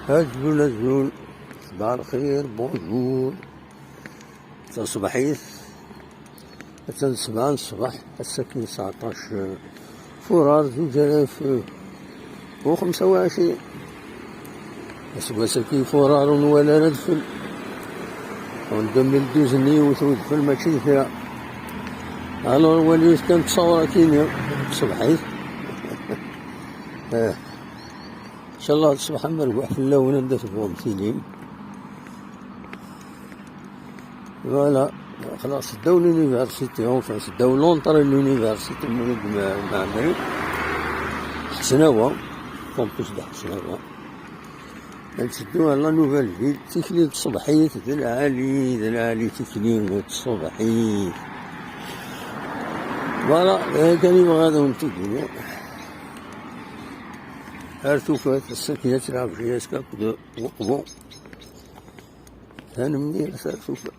الزول صباح الخير بونجور. صباحيت مثلا 7 الصباح الساكن 19 فبراير 2025. أسوا ساكن فبراير ولا ندفل اون 2012 نيوت ودفل ماشي فيها. الوغ وليت كنتصور كينيا صباحيت ان شاء الله تصبح مربوح في اللون ندات بومثيلين. فوالا خلاص داو لونيفرسيتي اونفان داو لونطري لونيفرسيتي معمري حسناوة كومبوس د حسناوة. نسدوها لا نوفال فيل تكليل الصبحيت ذا العالي تكليل الصبحيت. فوالا كان يبغى هذا ونتو الدنيا هارتوفات الساكنة تلعب فيها سكاك وقبو هانمني هارتوفات.